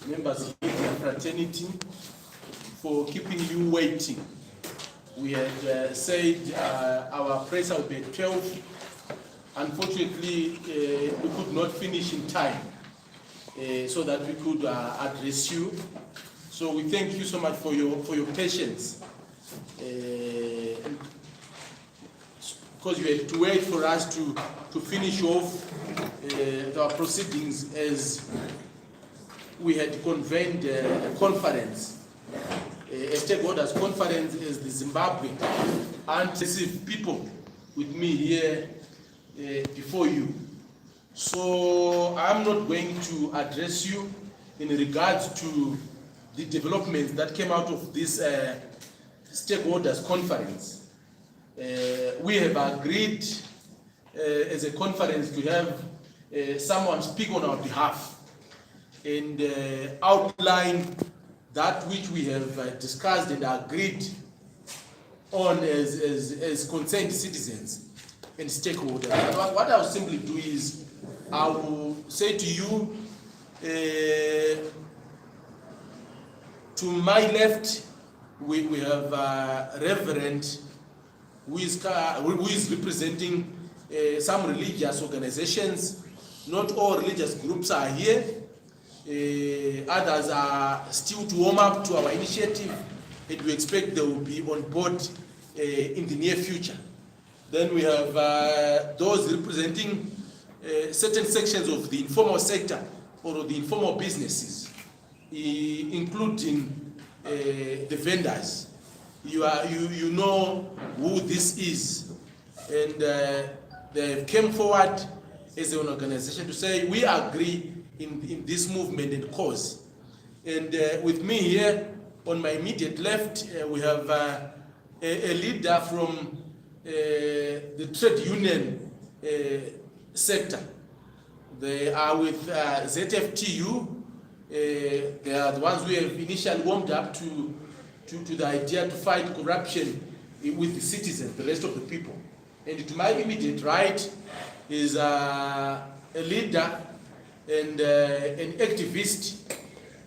members here in the fraternity, for keeping you waiting. We had said our prayers will be at 12. Unfortunately, we could not finish in time so that we could address you. So we thank you so much for your patience. Because you had to wait for us to finish off our proceedings, as we had convened a conference, a stakeholders conference, as the Zimbabwe and people with me here before you. So I'm not going to address you in regards to the developments that came out of this stakeholders conference. We have agreed as a conference to have someone speak on our behalf and outline that which we have discussed and agreed on as concerned citizens and stakeholders. What I'll simply do is I will say to you, to my left we have Reverend who is representing some religious organizations. Not all religious groups are here. Others are still to warm up to our initiative, and we expect they will be on board in the near future. Then we have those representing certain sections of the informal sector or the informal businesses, including the vendors. You know who this is, and they came forward as an organization to say we agree in this movement and cause. And with me here on my immediate left, we have a leader from the trade union sector. They are with ZFTU. They are the ones who have initially warmed up to the idea to fight corruption with the citizens, the rest of the people. And to my immediate right is a leader and an activist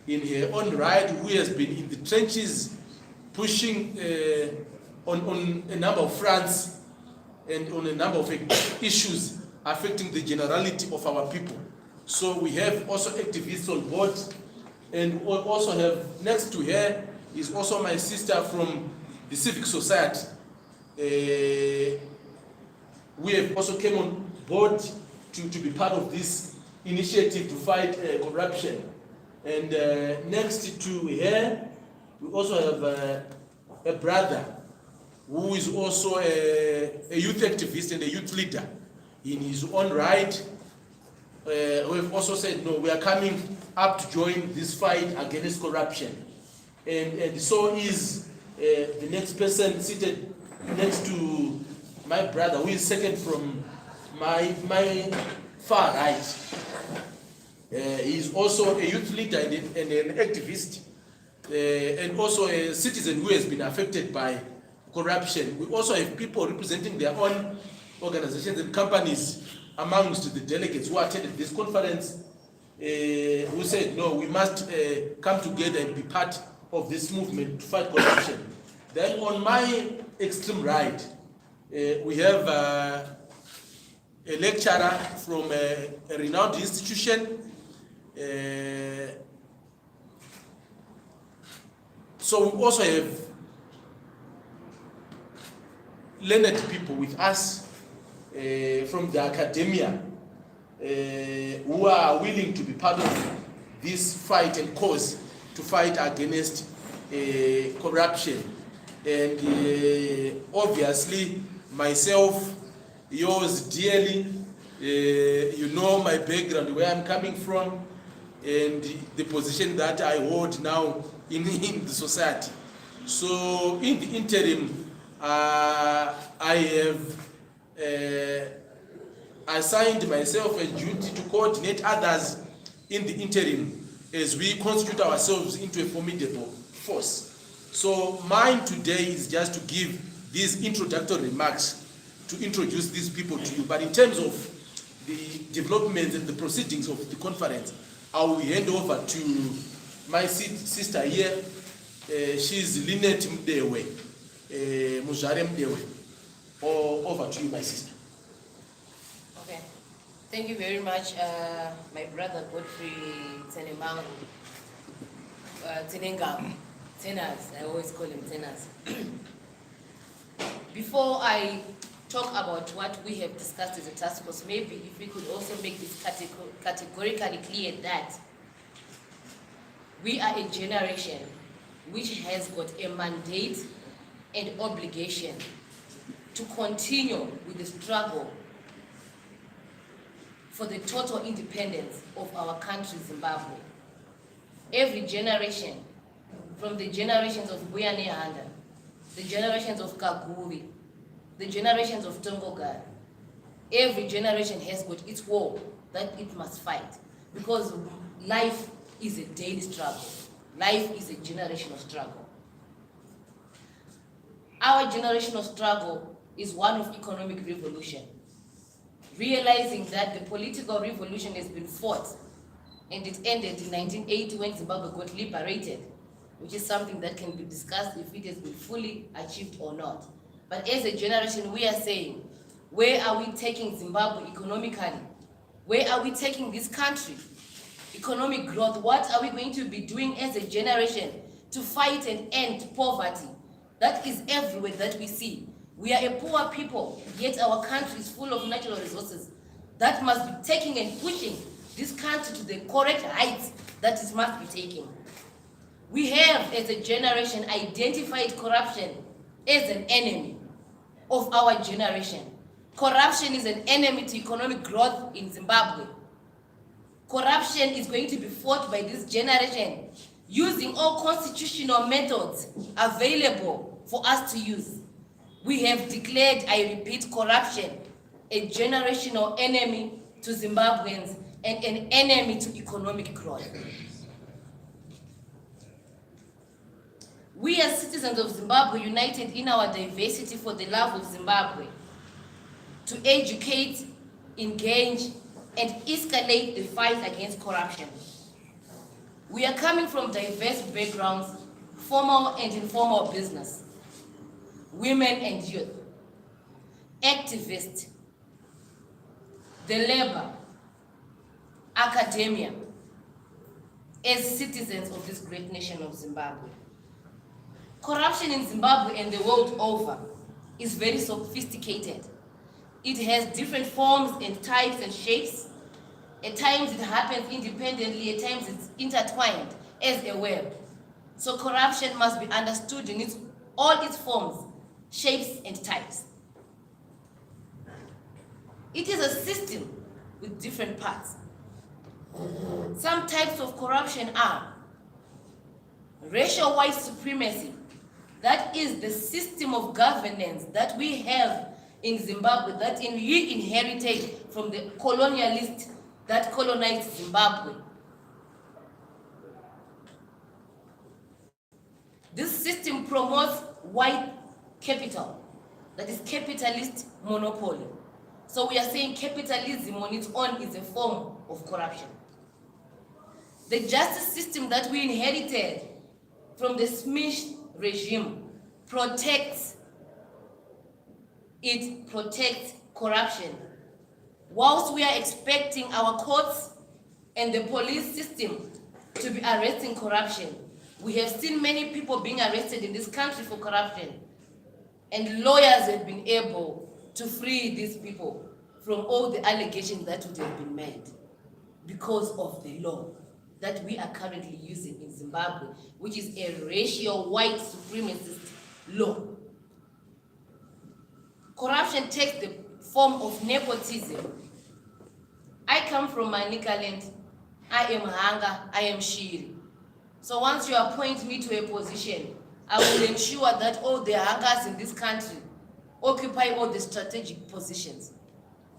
in her own right, who has been in the trenches pushing on a number of fronts and on a number of issues affecting the generality of our people. So we have also activists on board, and we also have next to her is also my sister from the civic society. We have also came on board to be part of this initiative to fight corruption. And next to her, we also have a brother who is also a youth activist and a youth leader in his own right. We have also said, no, we are coming up to join this fight against corruption. And so is the next person seated next to my brother, who is second from my far right. He is also a youth leader and an activist, and also a citizen who has been affected by corruption. We also have people representing their own organizations and companies amongst the delegates who attended this conference, who said, no, we must come together and be part of this movement to fight corruption. Then on my extreme right, we have a lecturer from a renowned institution. So we also have learned people with us from the academia who are willing to be part of this fight and cause to fight against corruption. And obviously myself, yours dearly, you know my background, where I'm coming from, and the position that I hold now in the society. So in the interim, I have assigned myself a duty to coordinate others in the interim as we constitute ourselves into a formidable force. So mine today is just to give these introductory remarks to introduce these people to you. But in terms of the developments and the proceedings of the conference, I will hand over to my sister here, she's Lynette Mdewe, Mujare Mdewe. Over to you, my sister. Okay. Thank you very much, my brother Godfrey Tsenengamu. Tenors, I always call him tenors. Before I talk about what we have discussed as a task force, maybe if we could also make this categorically clear that we are a generation which has got a mandate and obligation to continue with the struggle for the total independence of our country, Zimbabwe. Every generation, from the generations of Buyanehanda, the generations of Kaguvi, the generations of Tongogar, every generation has got its war that it must fight, because life is a daily struggle. Life is a generational struggle. Our generational struggle is one of economic revolution, realizing that the political revolution has been fought and it ended in 1980 when Zimbabwe got liberated, which is something that can be discussed if it has been fully achieved or not. But as a generation, we are saying, where are we taking Zimbabwe economically? Where are we taking this country? Economic growth, what are we going to be doing as a generation to fight and end poverty? That is everywhere that we see. We are a poor people, yet our country is full of natural resources that must be taking and pushing this country to the correct heights that it must be taking. We have, as a generation, identified corruption as an enemy of our generation. Corruption is an enemy to economic growth in Zimbabwe. Corruption is going to be fought by this generation using all constitutional methods available for us to use. We have declared, I repeat, corruption a generational enemy to Zimbabweans and an enemy to economic growth. We as citizens of Zimbabwe, united in our diversity for the love of Zimbabwe, to educate, engage, and escalate the fight against corruption. We are coming from diverse backgrounds, formal and informal business, women and youth, activists, the labor, academia, as citizens of this great nation of Zimbabwe. Corruption in Zimbabwe and the world over is very sophisticated. It has different forms and types and shapes. At times it happens independently, at times it's intertwined as a web. So corruption must be understood in all its forms, shapes, and types. It is a system with different parts. Some types of corruption are racial white supremacy. That is the system of governance that we have in Zimbabwe that we inherited from the colonialists that colonized Zimbabwe. This system promotes white capital, that is capitalist monopoly. So we are saying capitalism on its own is a form of corruption. The justice system that we inherited from the Smith regime protects corruption. Whilst we are expecting our courts and the police system to be arresting corruption, we have seen many people being arrested in this country for corruption, and lawyers have been able to free these people from all the allegations that would have been made because of the law that we are currently using in Zimbabwe, which is a racial white supremacist law. Corruption takes the form of nepotism. I come from Manika land. I am Hanga, I am Shiri. So once you appoint me to a position, I will ensure that all the Hangas in this country occupy all the strategic positions.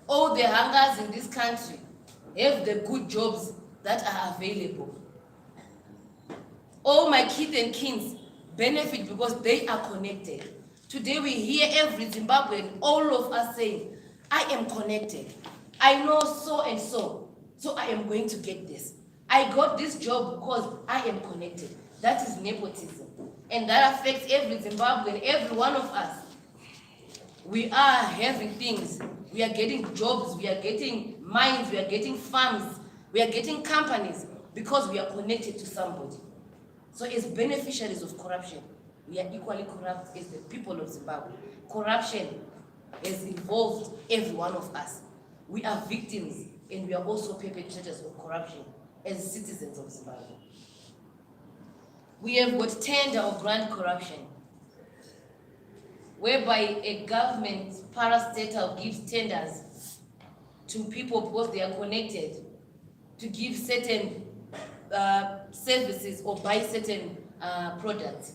All the Hangas in this country have the good jobs that are available. All my kids and kins benefit because they are connected. Today we hear every Zimbabwean, all of us saying, I am connected. I know so and so, so I am going to get this. I got this job because I am connected. That is nepotism. And that affects every Zimbabwean, every one of us. We are having things. We are getting jobs, we are getting mines, we are getting farms, we are getting companies because we are connected to somebody. So as beneficiaries of corruption, we are equally corrupt as the people of Zimbabwe. Corruption has involved every one of us. We are victims and we are also perpetrators of corruption as citizens of Zimbabwe. We have got tender or grant corruption, whereby a government parastatal gives tenders to people because they are connected to give certain services or buy certain products.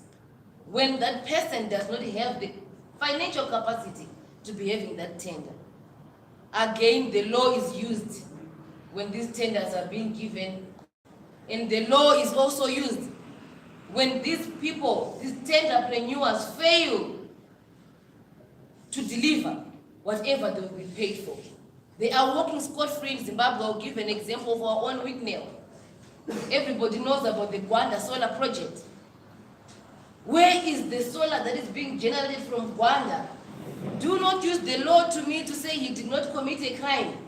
When that person does not have the financial capacity to be having that tender. Again, the law is used when these tenders are being given, and the law is also used when these people, these tenderpreneurs fail to deliver whatever they will be paid for. They are working scot-free in Zimbabwe. I'll give an example of our own windmill. Everybody knows about the Gwanda solar project. Where is the solar that is being generated from Gwanda? Do not use the law to me to say he did not commit a crime.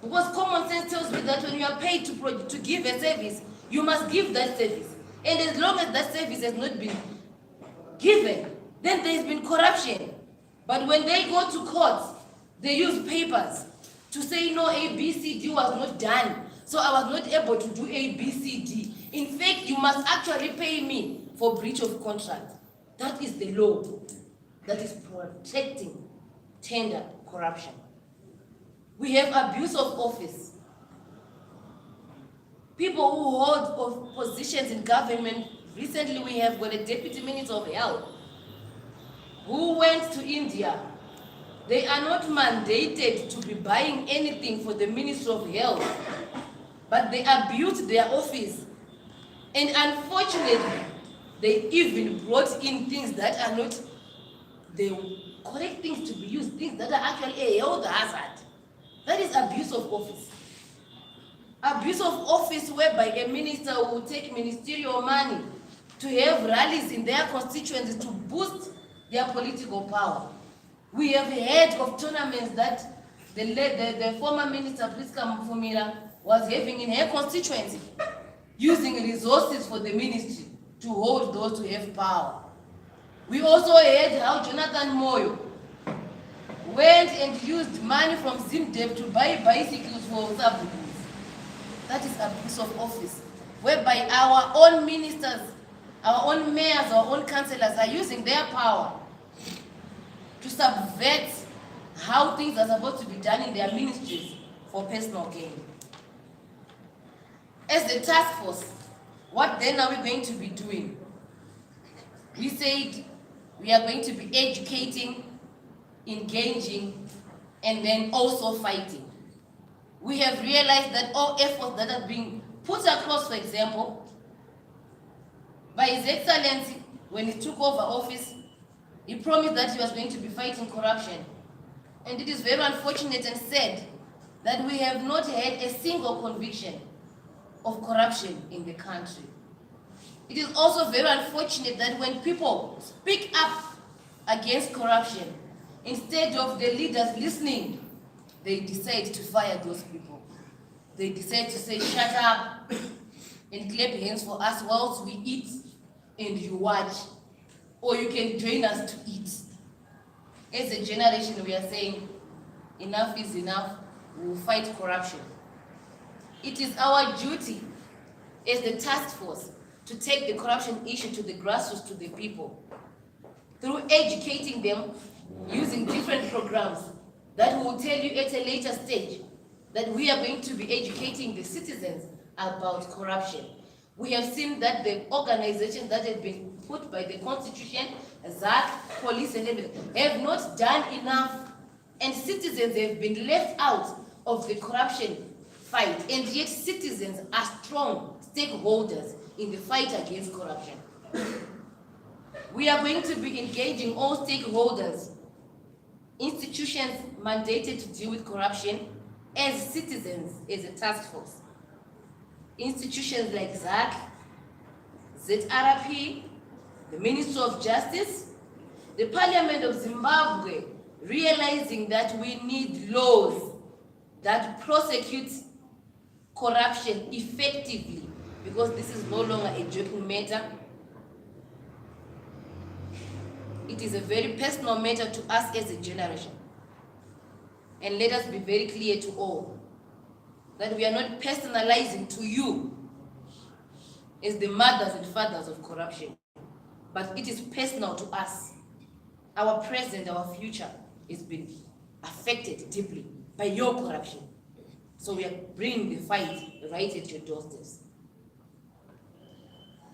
Because common sense tells me that when you are paid to give a service, you must give that service. And as long as that service has not been given, then there has been corruption. But when they go to court, they use papers to say, no, A, B, C, D was not done. So I was not able to do A, B, C, D. In fact, you must actually pay me for breach of contract. That is the law that is protecting tender corruption. We have abuse of office. People who hold positions in government. Recently, we have got a deputy minister of health who went to India. They are not mandated to be buying anything for the Ministry of Health, but they abused their office. And unfortunately, they even brought in things that are not the correct things to be used, things that are actually a health hazard. That is abuse of office. Abuse of office whereby a minister will take ministerial money to have rallies in their constituencies to boost their political power. We have heard of tournaments that the former minister, Priska Mfumira, was having in her constituency, using resources for the ministry to hold those who have power. We also heard how Jonathan Moyo went and used money from Zimdev to buy bicycles for subsidies. That is abuse of office, whereby our own ministers, our own mayors, our own councillors are using their power to subvert how things are supposed to be done in their ministries for personal gain. As the task force, what then are we going to be doing? We said we are going to be educating, engaging, and then also fighting. We have realized that all efforts that are being put across, for example, by His Excellency, when he took over office, he promised that he was going to be fighting corruption. And it is very unfortunate and sad that we have not had a single conviction of corruption in the country. It is also very unfortunate that when people speak up against corruption, instead of the leaders listening, they decide to fire those people. They decide to say, shut up and clap hands for us whilst we eat and you watch. Or you can join us to eat. As a generation, we are saying, enough is enough, we will fight corruption. It is our duty as the task force to take the corruption issue to the grassroots, to the people, through educating them, using different programs that will tell you at a later stage that we are going to be educating the citizens about corruption. We have seen that the organizations that have been put by the Constitution, ZAC, police and everything, have not done enough, and citizens have been left out of the corruption fight, and yet citizens are strong stakeholders in the fight against corruption. We are going to be engaging all stakeholders, institutions mandated to deal with corruption, as citizens, as a task force. institutions like ZAC, ZRP, the Ministry of Justice, the Parliament of Zimbabwe, realizing that we need laws that prosecute corruption effectively, because this is no longer a joking matter. It is a very personal matter to us as a generation. And let us be very clear to all that we are not personalizing to you as the mothers and fathers of corruption, but it is personal to us. Our present, our future has been affected deeply by your corruption. So we are bringing the fight right at your doorsteps.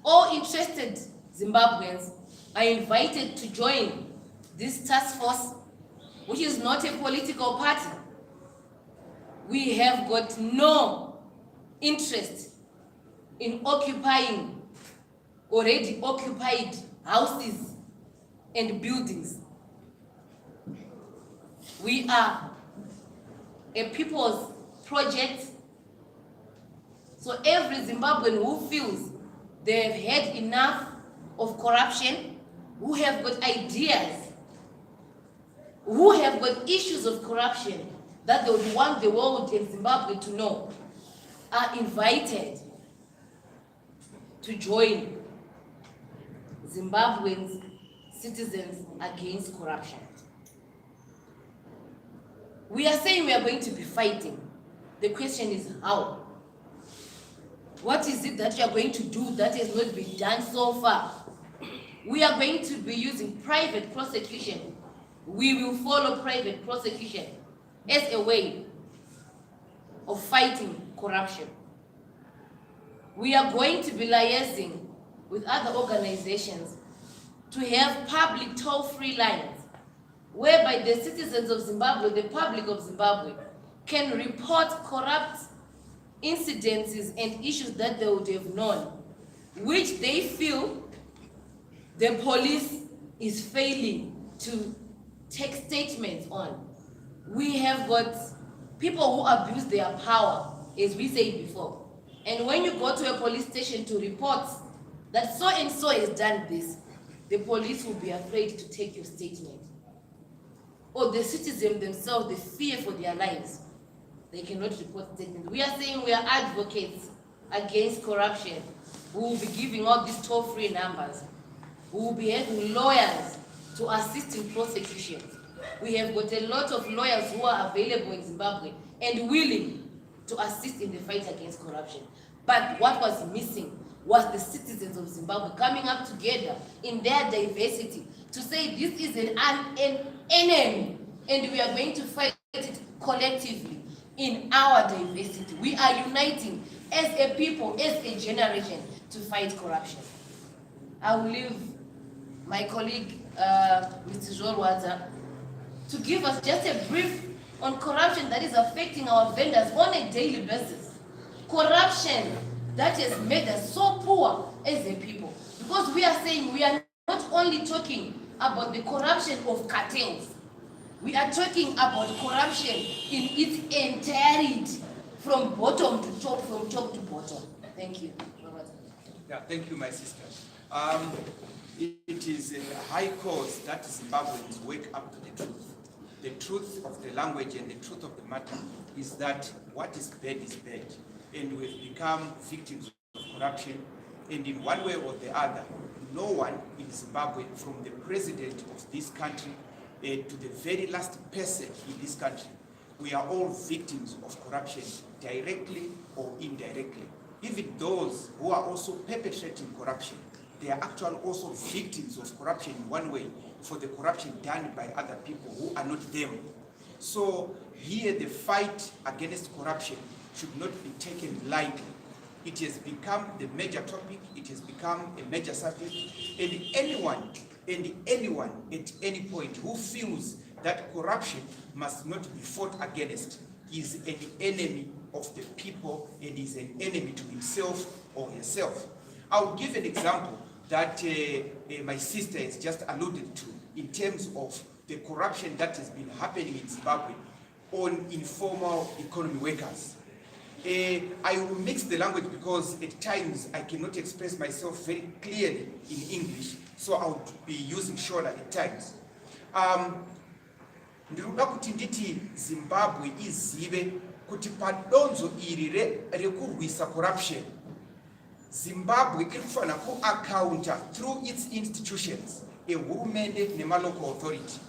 All interested Zimbabweans are invited to join this task force, which is not a political party. We have got no interest in occupying already occupied houses and buildings. We are a people's project. So every Zimbabwean who feels they have had enough of corruption, who have got ideas, who have got issues of corruption that they would want the world in Zimbabwe to know, are invited to join Zimbabweans Citizens Against Corruption. We are saying we are going to be fighting. The question is how? What is it that you are going to do that has not been done so far? We are going to be using private prosecution. We will follow private prosecution as a way of fighting corruption. We are going to be liaising with other organizations to have public toll-free lines whereby the citizens of Zimbabwe, the public of Zimbabwe, can report corrupt incidences and issues that they would have known, which they feel the police is failing to take statements on. We have got people who abuse their power, as we said before. And when you go to a police station to report that so and so has done this, the police will be afraid to take your statement. Or the citizens themselves, they fear for their lives. They cannot report statements. We are saying we are advocates against corruption. We will be giving out these toll-free numbers. We will be having lawyers to assist in prosecution. We have got a lot of lawyers who are available in Zimbabwe and willing to assist in the fight against corruption. But what was missing was the citizens of Zimbabwe coming up together in their diversity to say this is an enemy and we are going to fight it collectively in our diversity. We are uniting as a people, as a generation to fight corruption. I will leave my colleague, Mr. Zolwaza, to give us just a brief on corruption that is affecting our vendors on a daily basis. Corruption that has made us so poor as a people. Because we are saying we are not only talking about the corruption of cartels, we are talking about corruption in its entirety, from bottom to top, from top to bottom. Thank you. Yeah, thank you, my sister. It is a high cause that Zimbabweans wake up to the truth. The truth of the language and the truth of the matter is that what is bad, and we've become victims of corruption. And in one way or the other, no one in Zimbabwe, from the president of this country to the very last person in this country, we are all victims of corruption, directly or indirectly. Even those who are also perpetrating corruption, they are actually also victims of corruption in one way, for the corruption done by other people who are not them. So here the fight against corruption should not be taken lightly. It has become the major topic, it has become a major subject, and anyone at any point who feels that corruption must not be fought against is an enemy of the people and is an enemy to himself or herself. I'll give an example that my sister has just alluded to in terms of the corruption that has been happening in Zimbabwe on informal economy workers. I will mix the language because at times I cannot express myself very clearly in English, so I would be using shorter at times. Ndiruda kuti nditi Zimbabwe izive kuti padonzo iri rekurwisa corruption, Zimbabwe irikufana ku-accounta through its institutions, ehurumende nema-local authority,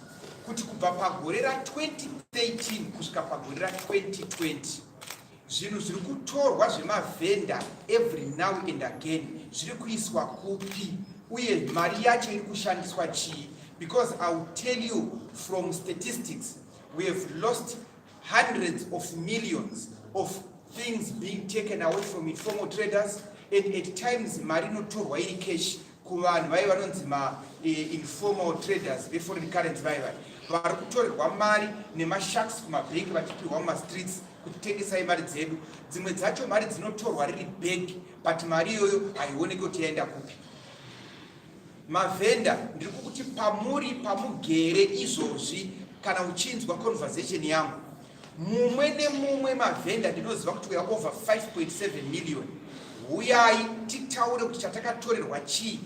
kuti kubva pagore ra-2013 kusvika pagore ra-2020 zvinhu zviri kutorwa zvemavhenda every now and again zviri kuiswa kupi uye mari yacho iri kushandiswa chii? Because I will tell you from statistics, we have lost hundreds of millions of things being taken away from informal traders, and at times mari inotorwa iri cash kuvanhu vai vanonzi informal traders veforeign currency vai vari kutorerwa mari nemashaks kumabhengi vachipihwa mumastreets kutengesai mari dzedu. Dzimwe dzacho mari dzinotorwa riri bhegi, but mari iyoyo haioneki kuti yaenda kupi. Mavhenda, ndiri kuti pamugere izvozvi kana uchinzwa conversation yangu, mumwe nemumwe mavhenda ndinoziva kuti we are over 5.7 million. Uyai titaure kuti chatakatorerwa chii.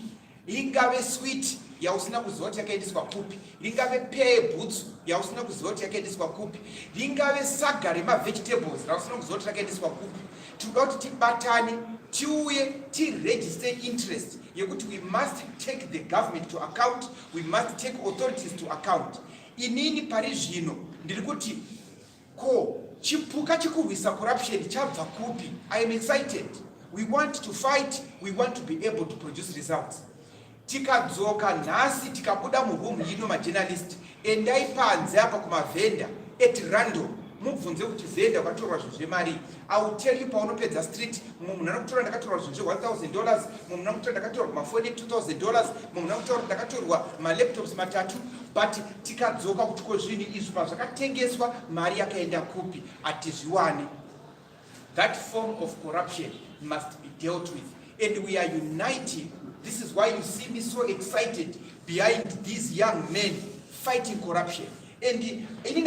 Ingave sweet yausina kuziva kuti yakaendeswa kupi, ringave pay boots yausina kuziva kuti yakaendeswa kupi, ringave saga remavegetables rausina kuziva kuti rakaendeswa kupi. Tinoda kuti tibatane, tiuye tiregister interest yekuti we must take the government to account, we must take authorities to account. Inini pari zvino ndiri kuti ko chipuka chikurwisa corruption chabva kupi? I am excited. We want to fight, we want to be able to produce results. Tikadzoka nhasi tikabuda muroom yino majournalist, endai panze apa kumavhenda at random mubvunze kuti vhenda kwatorwa zvinhu zvemari. I will tell you paunopedza street, mumwe munhu anokutora ndakatorwa zvinhu zve$1,000, mumwe munhu anokutora ndakatorwa mafoni $2,000, mumwe munhu anokutora ndakatorwa malaptops matatu, but tikadzoka kuti ko zvinhu izvi pazvakatengeswa mari yakaenda kupi hatizviwani. That form of corruption must be dealt with, and we are uniting. This is why you see me so excited behind these young men fighting corruption. And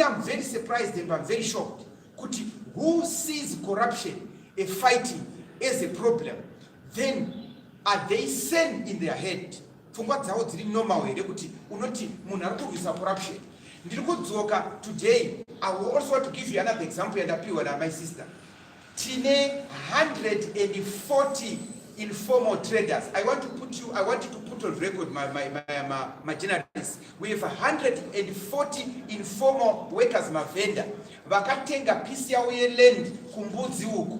I'm very surprised and I'm very shocked. Who sees corruption, a fighting, as a problem? Then are they sane in their head? Pfungwa dzavo dziri normal here kuti unoti munhu ari kurwisa corruption. Ndiri kudzoka today. I will also want to give you another example yandapiwa na my sister. Tine 140 informal traders. I want you to put on record my journalists. We have 140 informal workers mavenda. Vakatenga pisi yawo yeland kumbudzi uku.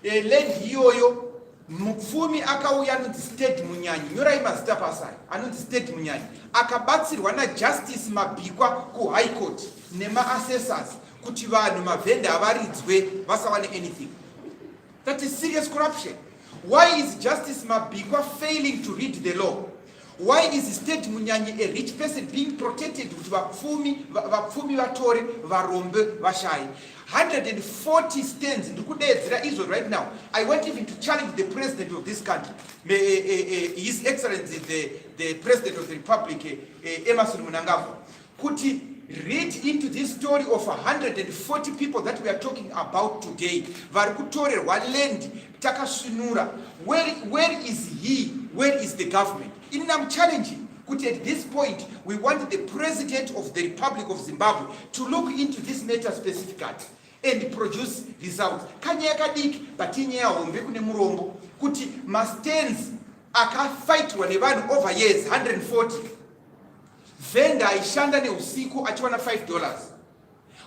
Land iyoyo mupfumi akauya anonzi State Munyanyi. Nyorai mazita pasari. Anonzi State Munyanyi. Akabatsirwa na Justice Mabikwa ku High Court nema assessors kuti vanhu mavenda avaridzwe vasawane anything. That is serious corruption. Why is Justice Mabikwa failing to read the law? Why is State Munyanyi, a rich person, being protected with vapfumi vatore varombe vashai? 140 stands right now. I want even to challenge the president of this country, His Excellency the President of the Republic, Emerson Mnangagwa, kuti read into this story of 140 people that we are talking about today. Varikutorerwa land takasvinura. Where is he? Where is the government? I'm challenging. At this point, we want the President of the Republic of Zimbabwe to look into this matter specifically and produce results. Kanyaka dik batinya hombe kune murombo kuti mastands akafightwa nevanhu over years 140. Venda ishanda neusiku achiwana $5.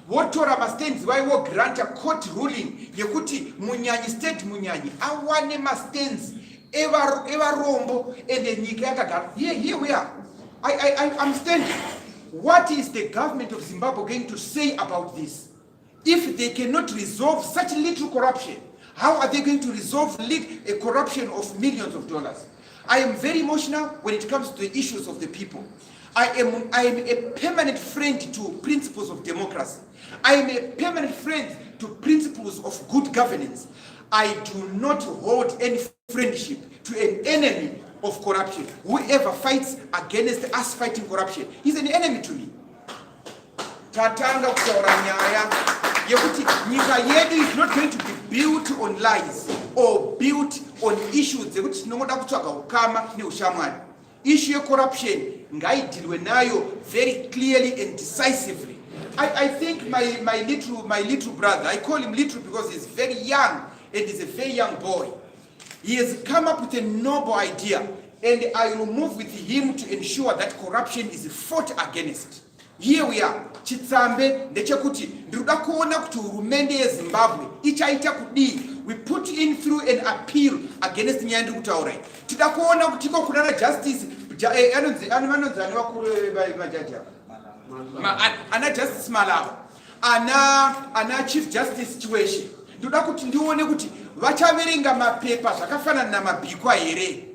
Votora mastands vaivo granta court ruling yekuti Munyanyi, State Munyanyi awane mastands evarombo ende nyika yakagara. Here we are. I'm standing. What is the government of Zimbabwe going to say about this? If they cannot resolve such little corruption, how are they going to resolve a corruption of millions of dollars? I am very emotional when it comes to the issues of the people. I am a permanent friend to principles of democracy. I am a permanent friend to principles of good governance. I do not hold any friendship to an enemy of corruption. Whoever fights against us fighting corruption is an enemy to me. Tatanga kutaura nyaya yekuti nyika yedu is not going to be built on lies or built on issues dzekuti tinoda kutsvaga ukama neushamwari. Issue of corruption ngaidilwe nayo very clearly and decisively. I think my little brother, I call him little because he's very young and he's a very young boy. He has come up with a noble idea, and I will move with him to ensure that corruption is fought against. Here we are. Chitsambe ndechekuti ndiruda kuona kuti hurumende yeZimbabwe ichaita kudii. We put in through an appeal against nyaya kutaura. Tida kuona kuti iko kunana justice ana justice Malawa ana chief justice Chiweshe. Ndoda kuti ndione kuti vachaverenga mapepa zvakafanana namabhikwa here.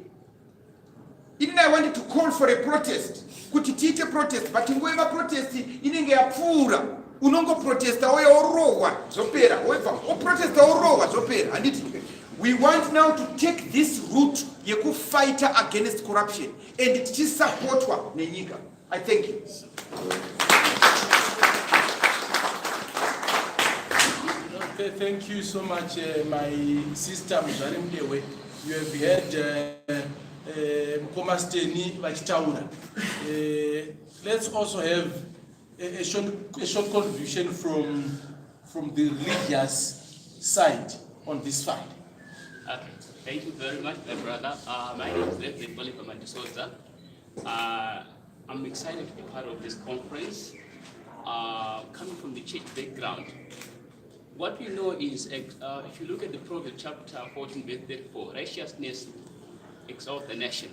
Even I wanted to call for a protest. Kuti tiite protest, but ngoema protest inenge yapfuura. Unongo protesta oya orowa zopera. O protesta orowa zopera. Anditi. We want now to take this route yeku fight against corruption and tichisupportwa nenyika. I thank you. Okay, thank you so much, my sister Muzari Mdewe. You have heard Mkoma Steni Vachitaura. Let's also have a short contribution from the religious side on this fight. Okay, thank you very much, my brother. My name is Reverend Oliver Madisoza. I'm excited to be part of this conference. Coming from the church background, what we know is, if you look at the Proverbs chapter 14, verse 34, righteousness exalts the nation,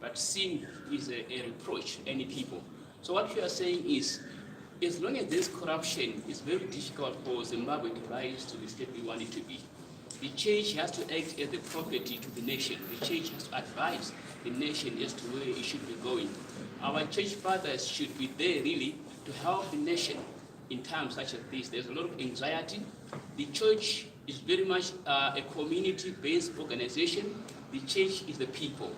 but sin is a reproach to any people. So what we are saying is, as long as there's corruption, it's very difficult for Zimbabwe to rise to the state we want it to be. The church has to act as the property to the nation. The church has to advise the nation as to where it should be going. Our church fathers should be there really to help the nation in times such as this. There's a lot of anxiety. The church is very much a community-based organization. The church is the people.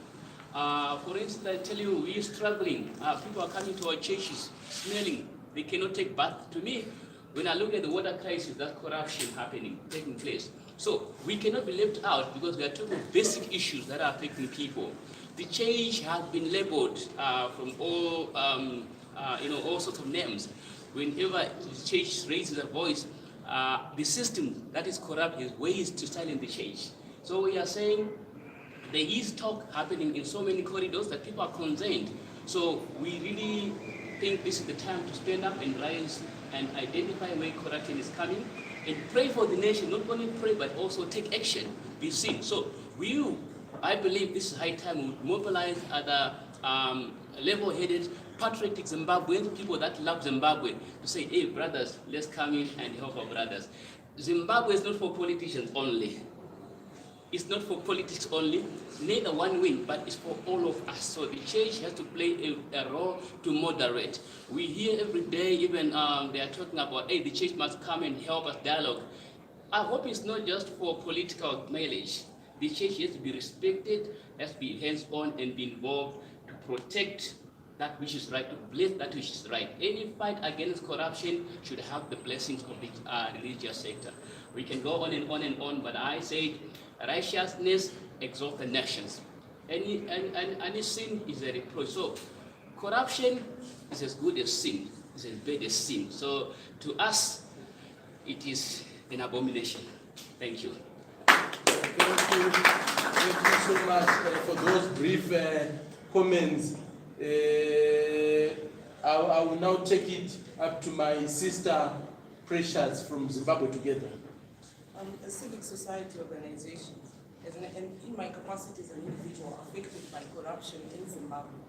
For instance, I tell you, we're struggling. People are coming to our churches smelling. They cannot take bath. To me, when I look at the water crisis, that's corruption taking place. So we cannot be left out because we are talking about basic issues that are affecting people. The church has been labeled from all, all sorts of names. Whenever the church raises a voice, the system that is corrupt has ways to silence the church. So we are saying there is talk happening in so many corridors that people are concerned. So we really think this is the time to stand up and rise and identify where corruption is coming and pray for the nation. Not only pray, but also take action, be seen. So I believe this is high time we would mobilize other level-headed, patriotic Zimbabweans, people that love Zimbabwe, to say, hey, brothers, let's come in and help our brothers. Zimbabwe is not for politicians only. It's not for politics only, neither one win, but it's for all of us. So the church has to play a role to moderate. We hear every day, even they are talking about, hey, the church must come and help us dialogue. I hope it's not just for political mileage. The church has to be respected, has to be hands-on and be involved to protect that which is right, to bless that which is right. Any fight against corruption should have the blessings of the religious sector. We can go on and on and on, but I say righteousness exalts the nations. Any sin is a reproach. So corruption is as good as sin, it's as bad as sin. So to us, it is an abomination. Thank you. Thank you so much for those brief comments. I will now take it up to my sister Precious from Zimbabwe Together. A civic society organization, and in my capacity as an individual affected by corruption in Zimbabwe,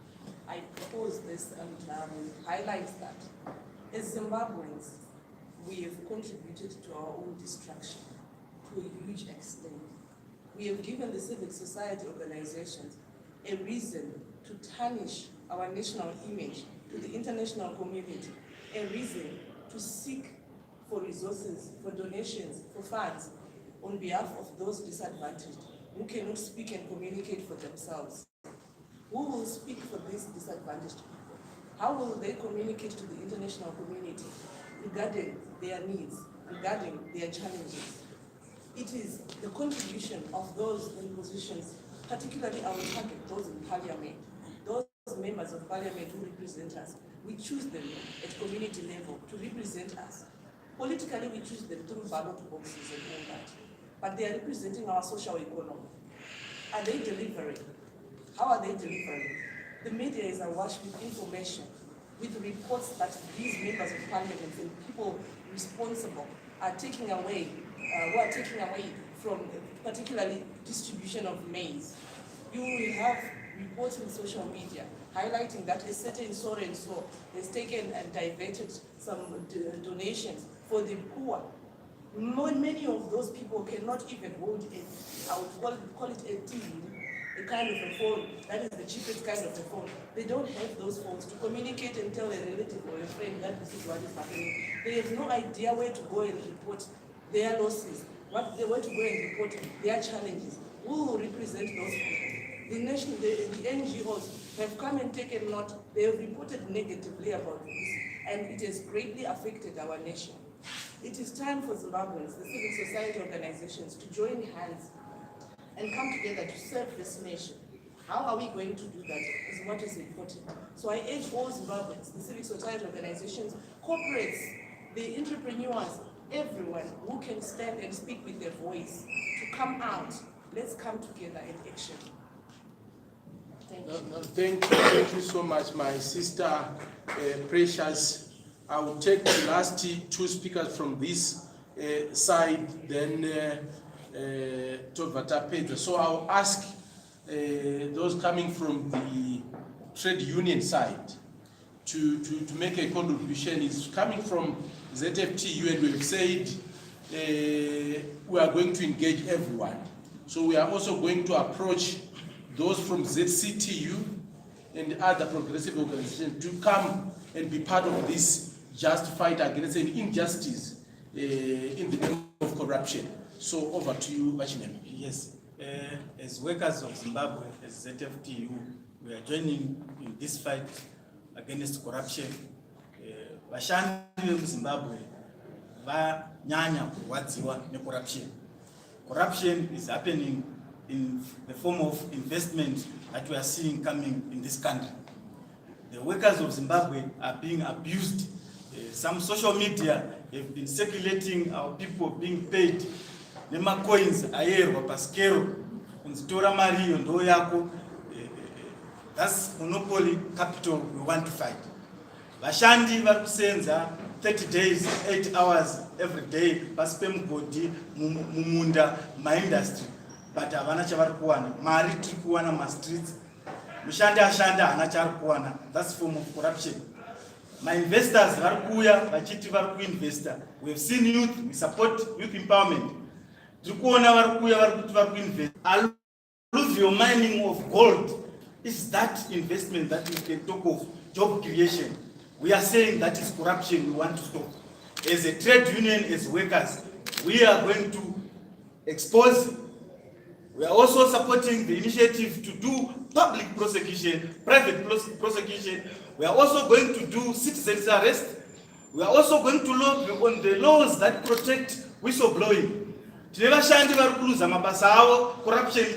I propose this and highlight that as Zimbabweans, we have contributed to our own destruction to a huge extent. We have given the civic society organizations a reason to tarnish our national image to the international community, a reason to seek for resources, for donations, for funds on behalf of those disadvantaged who cannot speak and communicate for themselves. Who will speak for these disadvantaged people? How will they communicate to the international community regarding their needs, regarding their challenges? it is the contribution of those in positions, particularly I will target those in parliament, those members of parliament who represent us. We choose them at community level to represent us. Politically, we choose them through ballot boxes and all that. But they are representing our social economy. Are they delivering? How are they delivering? The media is awash with information, with reports that these members of parliament and people responsible are taking away, who are taking away from particularly distribution of maize. You will have reports in social media highlighting that a certain so and so has taken and diverted some donations for the poor. Many of those people cannot even hold a, I would call it a TV, a kind of a phone. That is the cheapest kind of a phone. They don't have those phones to communicate and tell a relative or a friend that this is what is happening. They have no idea where to go and report their losses, where to go and report their challenges. Who will represent those people? The NGOs have come and taken note. They have reported negatively about this, and it has greatly affected our nation. It is time for Zimbabweans, the civil society organizations, to join hands and come together to serve this nation. How are we going to do that is what is important. So I urge all Zimbabweans, the civil society organizations, corporates, the entrepreneurs, everyone who can stand and speak with their voice to come out. Let's come together in action. Thank you. Thank you so much, my sister Precious. I will take the last two speakers from this side, then Tovata Pedro. So I'll ask those coming from the trade union side to make a contribution. It's coming from ZFTU, and we've said we are going to engage everyone. So we are also going to approach those from ZCTU and other progressive organizations to come and be part of this just fight against an injustice in the name of corruption. So over to you, Machinemi. Yes, as workers of Zimbabwe, as ZFTU, we are joining in this fight against corruption. Vashandi vemuZimbabwe vanyanya kurwadziwa necorruption. Corruption is happening in the form of investment that we are seeing coming in this country. The workers of Zimbabwe are being abused. Some social media have been circulating our people being paid nema coins ayerwa paskero kunzitora mari iyo ndo yako. That's monopoly capital we want to fight. Vashandi vari kusenza 30 days 8 hours every day pasi pemugodi mumunda maindustry, but havana chavari kuwana. Mari tiri kuwana mastreets, mushandi ashanda hana chaari kuwana. That's form of corruption. My investors vari kuuya vachiti vari kuinvesta. We have seen youth, we support youth empowerment. Tiri kuona vari kuuya vari kuti vari kuinvest. Alluvial mining of gold is that investment that we can talk of job creation. We are saying that is corruption we want to stop. As a trade union, as workers, we are going to expose. We are also supporting the initiative to do public prosecution, private prosecution. We are also going to do citizens arrest. We are also going to look on the laws that protect whistleblowing. Corruption.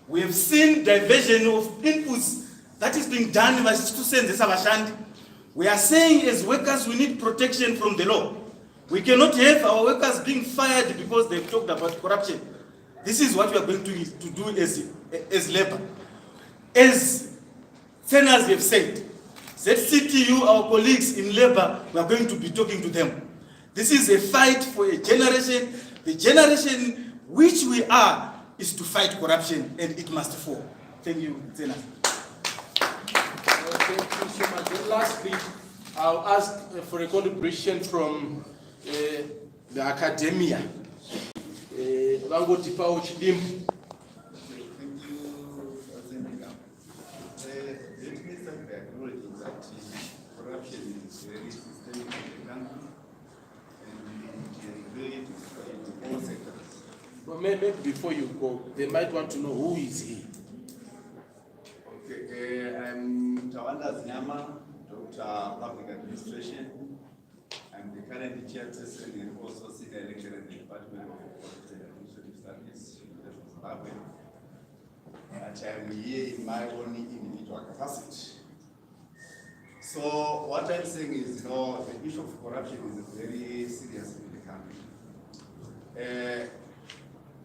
We have seen diversion of inputs that is being done by citizens. We are saying as workers we need protection from the law. We cannot have our workers being fired because they've talked about corruption. This is what we are going to do as labor. As senators have said, ZCTU, our colleagues in labor, we are going to be talking to them. This is a fight for a generation. The generation which we are is to fight corruption, and it must fall. Thank you, senators. Thank you so much. And lastly, I'll ask for a contribution from the academia. Vangoti Pao Chidim. Thank you, Tsenengamu. Let me start by acknowledging that corruption is very systemic in the country, and it is very difficult in all sectors. Well, maybe before you go, they might want to know who is he. Okay, I'm Tawanda Zinyama, Dr. Public Administration. I'm I'm the current chairperson and also senior lecturer in the Department of Politics and Administrative Studies, University of Zimbabwe. But I'm here in my own individual capacity. So what I'm saying is, the issue of corruption is very serious in the country.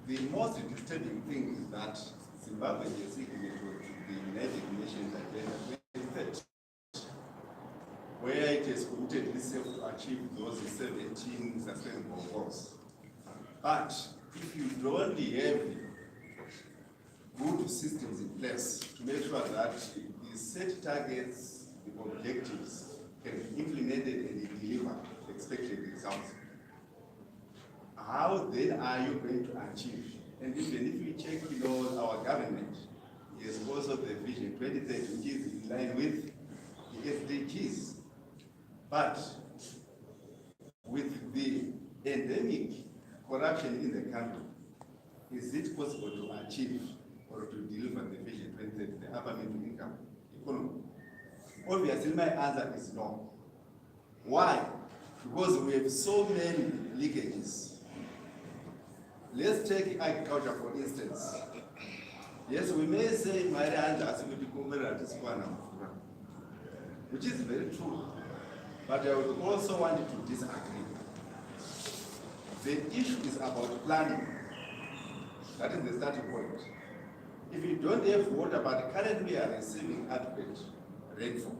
The most disturbing thing is that Zimbabwe is signatory to the United Nations Agenda 2030, where it has committed itself to achieve those 17 sustainable goals. But if you don't have good systems in place to make sure that the set targets, the objectives can be implemented and deliver expected results, how then are you going to achieve? And even if you check, our government is also the Vision 2030, which is in line with the SDGs. But with the endemic corruption in the country, is it possible to achieve or to deliver the Vision 2030, the upper middle income economy? Obviously, my answer is no. Why? Because we have so many leakages. Let's take agriculture for instance. Yes, we may say which is very true, but I would also want to disagree. The issue is about planning. That is the starting point. If you don't have water, but currently we are receiving adequate rainfall,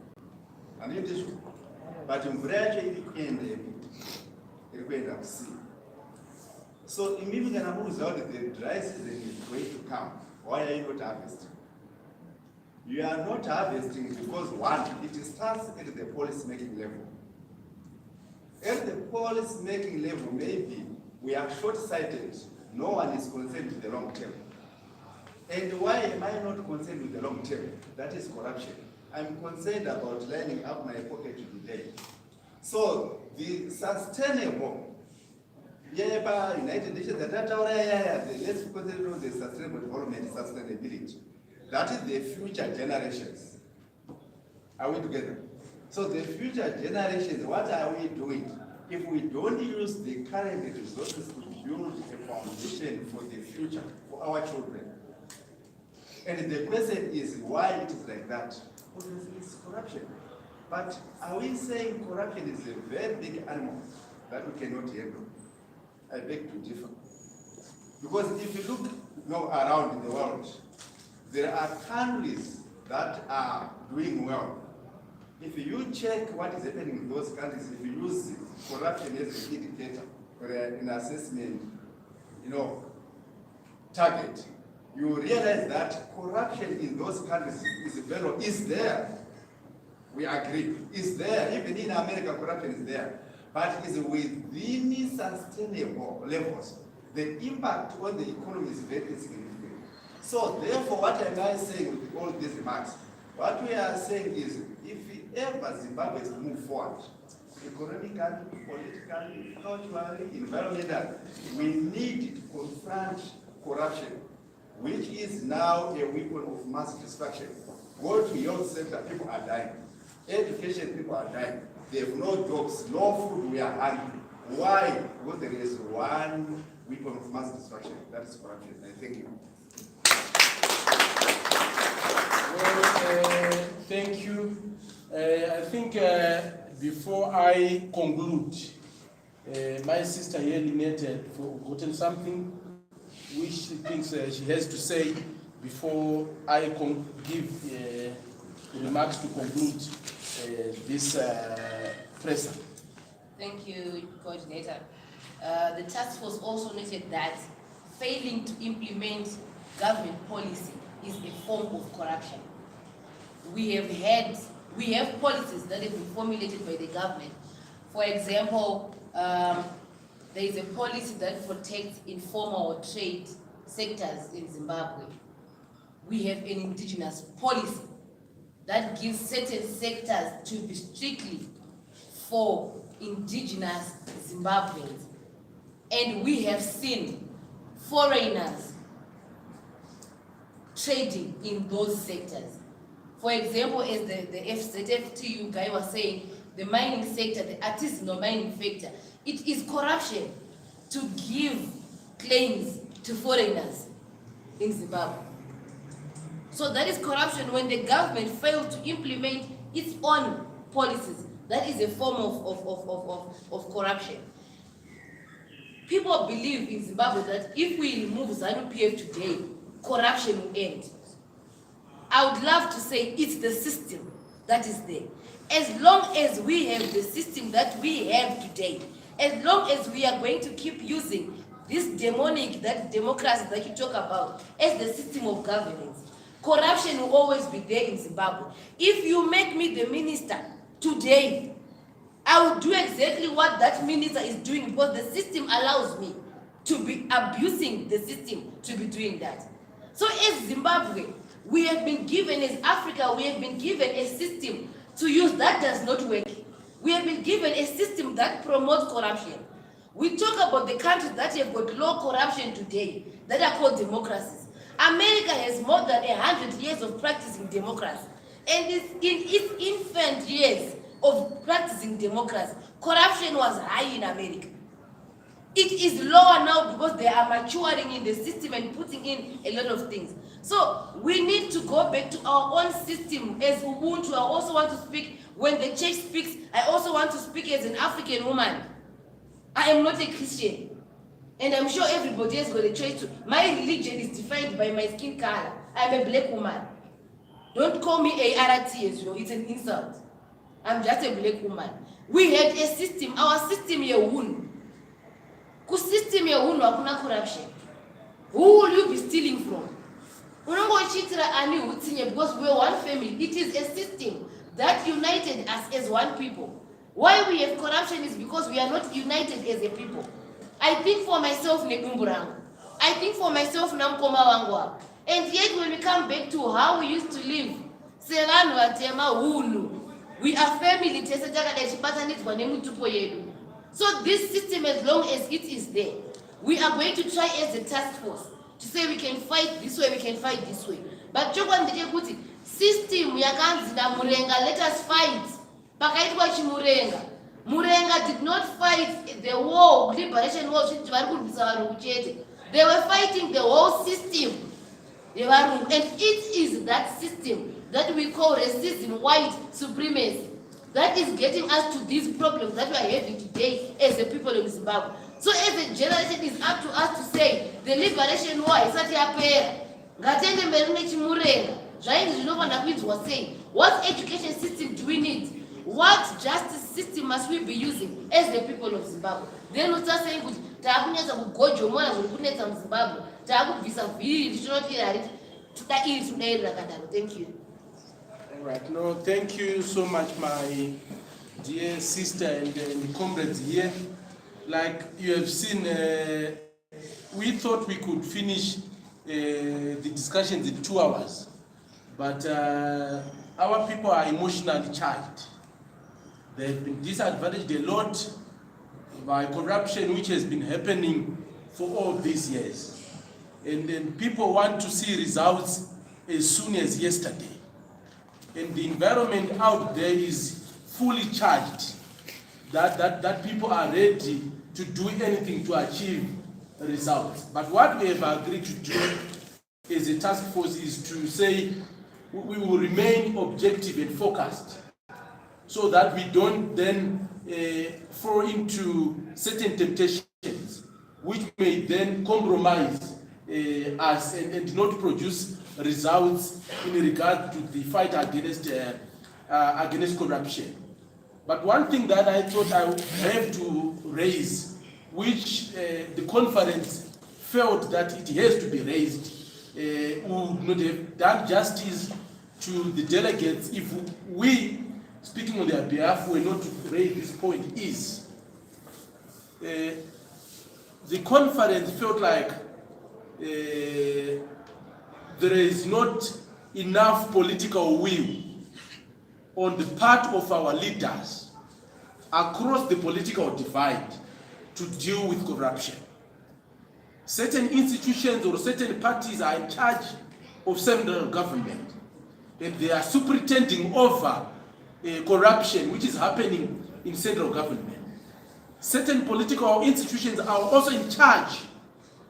an issue. But in Brazil, it will up sea. So immediately the dry season is going to come. Why are you not harvesting? You are not harvesting because one, it starts at the policy making level. At the policy making level, maybe we are short-sighted. No one is concerned with the long term. And why am I not concerned with the long term? That is corruption. I'm concerned about lining up my pocket today. So the sustainable, United Nations, let's consider the sustainable development, sustainability. That is the future generations. Are we together? So the future generations, what are we doing? If we don't use the current resources to build a foundation for the future, for our children. And the question is why it is like that? Because it's corruption. But are we saying corruption is a very big animal that we cannot handle? I beg to differ. Because if you look around in the world, there are countries that are doing well. If you check what is happening in those countries, if you use corruption as an indicator or an assessment, target, you realize that corruption in those countries is there. We agree, is there. Even in America, corruption is there. But it's within sustainable levels. The impact on the economy is very significant. So therefore, what am I saying with all these remarks? What we are saying is, if ever Zimbabwe is to move forward, economically, politically, culturally, environmentally, we need to confront corruption, which is now a weapon of mass destruction. Go to health sector, people are dying. Education, people are dying. They have no jobs, no food, we are hungry. Why? Because there is one weapon of mass destruction, that is corruption. I thank you. Well, thank you. I think before I conclude, my sister here, Lynette, has forgotten something which she thinks she has to say before I give remarks to conclude this presser. Thank you, Coordinator. The task force also noted that failing to implement government policy is a form of corruption. We have policies that have been formulated by the government. For example, there is a policy that protects informal trade sectors in Zimbabwe. We have an indigenous policy that gives certain sectors to be strictly for indigenous Zimbabweans. And we have seen foreigners trading in those sectors. For example, as the FZFTU guy was saying, the mining sector, the artisanal mining sector. It is corruption to give claims to foreigners in Zimbabwe. So that is corruption when the government fails to implement its own policies. That is a form of corruption. People believe in Zimbabwe that if we remove ZANU-PF today, corruption will end. I would love to say it's the system that is there. As long as we have the system that we have today, as long as we are going to keep using this demonic, that democracy that you talk about as the system of governance, corruption will always be there in Zimbabwe. If you make me the minister today, I will do exactly what that minister is doing because the system allows me to be abusing the system to be doing that. So as Zimbabwe, we have been given, as Africa, we have been given a system to use that does not work. We have been given a system that promotes corruption. We talk about the countries that have got low corruption today, that are called democracies. America has more than 100 years of practicing democracy. And in its infant years of practicing democracy, corruption was high in America. It is lower now because they are maturing in the system and putting in a lot of things. So we need to go back to our own system. As Ubuntu, I also want to speak, when the church speaks, I also want to speak as an African woman. I am not a Christian. And I'm sure everybody has got a choice to. My religion is defined by my skin color. I'm a black woman. Don't call me ART as well, it's an insult. I'm just a black woman. We had a system, our system here won. Ku system here won, hakuna corruption. Who will you be stealing from? Because we're one family. It is a system that united us as one people. Why we have corruption is because we are not united as a people. I think for myself, Negumburang. I think for myself, Namkoma Wangwa. And yet when we come back to how we used to live, we are family. So this system, as long as it is there, we are going to try as a task force to say we can fight this way, we can fight this way. But system yakanzina Murenga, let us fight. Pakaitwa chimurenga. Murenga did not fight the war, liberation war. They were fighting the whole system. And it is that system that we call racism, white supremacy, that is getting us to these problems that we are having today as the people of Zimbabwe. So as a generation, it's up to us to say, the liberation war is at your what education system do we need? What justice system must we be using as the people of Zimbabwe? Then we start saying, thank you. All right, no, thank you so much, my dear sister and comrades here. Like you have seen, we thought we could finish the discussions in 2 hours, but our people are emotionally charged. They've been disadvantaged a lot by corruption which has been happening for all these years. And then people want to see results as soon as yesterday. And the environment out there is fully charged that people are ready to do anything to achieve results. But what we have agreed to do as a task force is to say we will remain objective and focused so that we don't then fall into certain temptations which may then compromise us and not produce results in regard to the fight against corruption. But one thing that I thought I would have to raise, which the conference felt that it has to be raised, would not have done justice to the delegates if we, speaking on their behalf, were not to raise this point, is the conference felt like there is not enough political will on the part of our leaders across the political divide to deal with corruption. Certain institutions or certain parties are in charge of central government, and they are superintending over corruption which is happening in central government. Certain political institutions are also in charge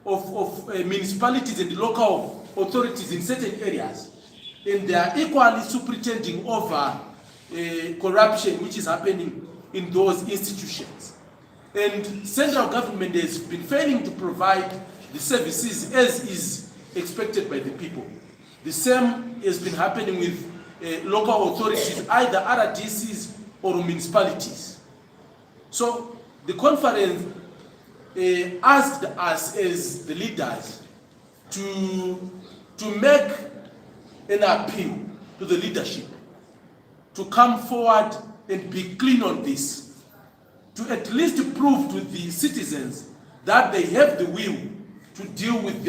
of municipalities and local authorities in certain areas, and they are equally superintending over corruption which is happening in those institutions. And central government has been failing to provide the services as is expected by the people. The same has been happening with local authorities, either RDCs or municipalities. So the conference asked us as the leaders to make an appeal to the leadership to come forward and be clean on this, to at least prove to the citizens that they have the will to deal with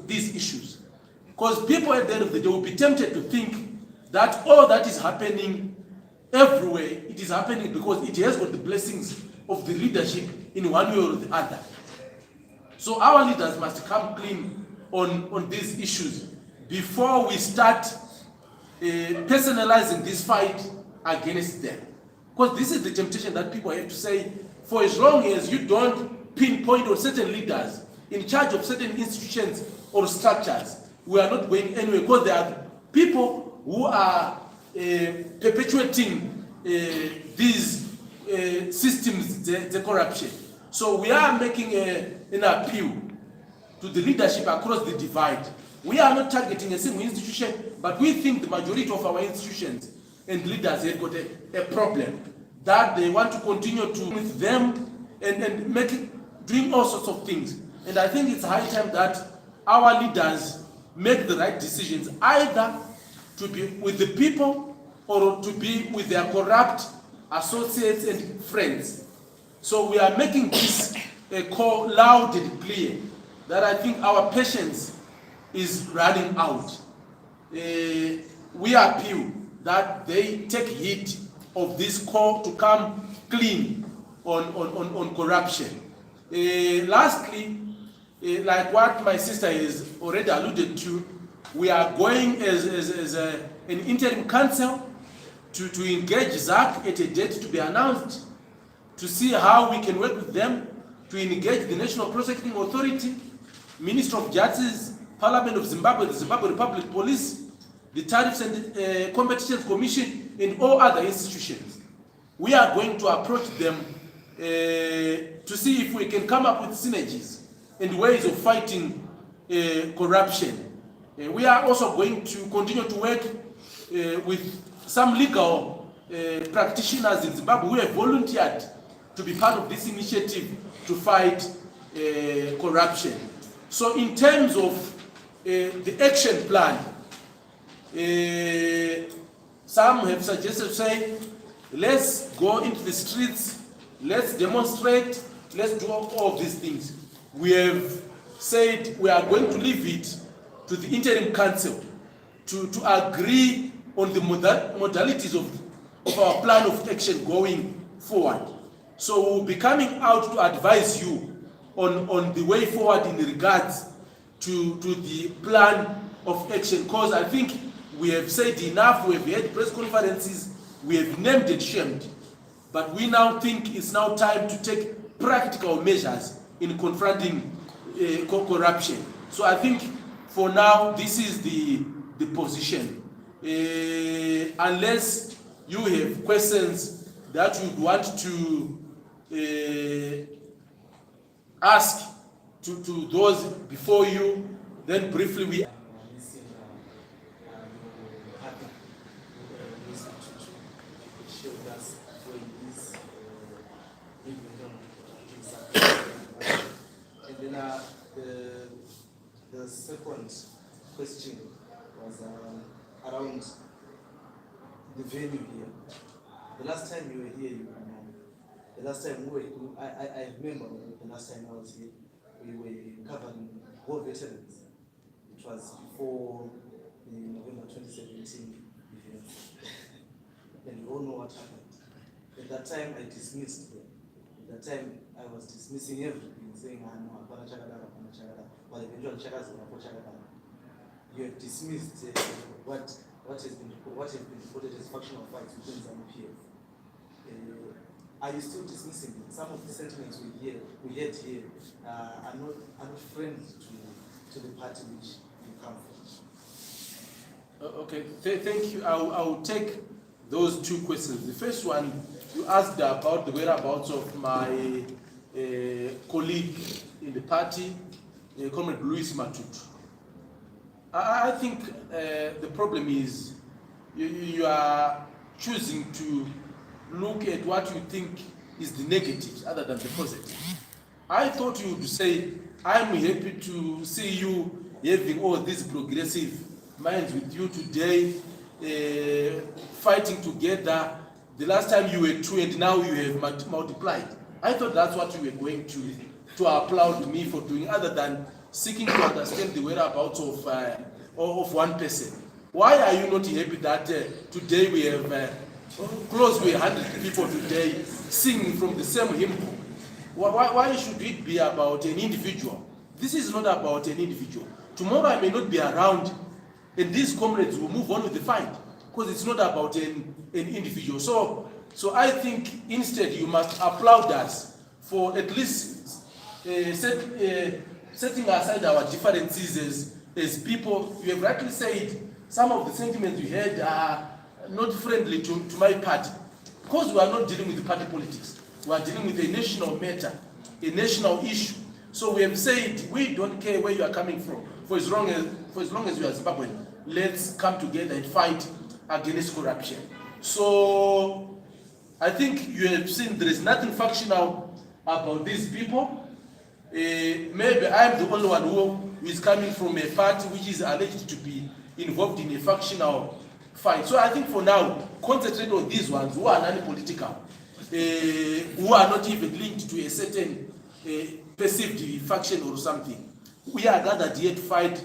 these issues. Because people at the end of the day will be tempted to think that all that is happening everywhere, it is happening because it has got the blessings of the leadership in one way or the other. So our leaders must come clean on these issues before we start personalizing this fight against them. Because this is the temptation that people have to say, for as long as you don't pinpoint on certain leaders in charge of certain institutions or structures, we are not going anywhere, because there are people who are perpetuating these systems, the corruption. So we are making an appeal to the leadership across the divide. We are not targeting a single institution, but we think the majority of our institutions and leaders have got a problem that they want to continue to with them and doing all sorts of things. And I think it's high time that our leaders make the right decisions, either to be with the people or to be with their corrupt associates and friends. So we are making this a call loud and clear that I think our patience is running out. We appeal that they take heed of this call to come clean on corruption. Lastly, like what my sister has already alluded to, we are going as an interim council to engage ZAC at a date to be announced, to see how we can work with them, to engage the National Prosecuting Authority, Minister of Justice, Parliament of Zimbabwe, the Zimbabwe Republic Police, the Tariffs and Competitions Commission, and all other institutions. We are going to approach them to see if we can come up with synergies and ways of fighting corruption. We are also going to continue to work with some legal practitioners in Zimbabwe who have volunteered to be part of this initiative to fight corruption. So in terms of the action plan, some have suggested saying, let's go into the streets, let's demonstrate, let's do all of these things. We have said we are going to leave it to the interim council to agree on the modalities of our plan of action going forward. So we'll be coming out to advise you on the way forward in regards to the plan of action, because I think we have said enough, we have had press conferences, we have named and shamed, but we now think it's now time to take practical measures in confronting corruption. So I think for now, this is the position. Unless you have questions that you want to ask to those before you, then briefly we the second question was around the venue here. The last time you were here, the last time I remember the last time I was here, we were covering war veterans. It was before the November 2017 events. And you all know what happened. At that time, I dismissed them. At that time, I was dismissing everything, saying, no, but eventually, you have dismissed what what has been reported as factional fights within ZANU-PF. Are you still dismissing it? Some of the sentiments we had here are not friendly to the party which you come from. Okay, thank you. I will take those two questions. The first one, you asked about the whereabouts of my colleague in the party, Comrade Louis Matutu. I think the problem is you are choosing to look at what you think is the negatives other than the positive. I thought you would say, I'm happy to see you having all these progressive minds with you today, fighting together. The last time you were 2 and now you have multiplied. I thought that's what you were going to applaud me for doing, other than seeking to understand the whereabouts of one person. Why are you not happy that today we have close to 100 people today singing from the same hymn? Why should it be about an individual? This is not about an individual. Tomorrow I may not be around, and these comrades will move on with the fight, because it's not about an individual. So I think instead you must applaud us for at least setting aside our differences as people. You have rightly said some of the sentiments you had are not friendly to my party, because we are not dealing with party politics. We are dealing with a national matter, a national issue. So we have said we don't care where you are coming from. For as long as you are Zimbabwean, let's come together and fight against corruption. So I think you have seen there is nothing factional about these people. Maybe I'm the only one who is coming from a party which is alleged to be involved in a factional fight. So I think for now, concentrate on these ones who are non-political, who are not even linked to a certain perceived faction or something. We are gathered here to fight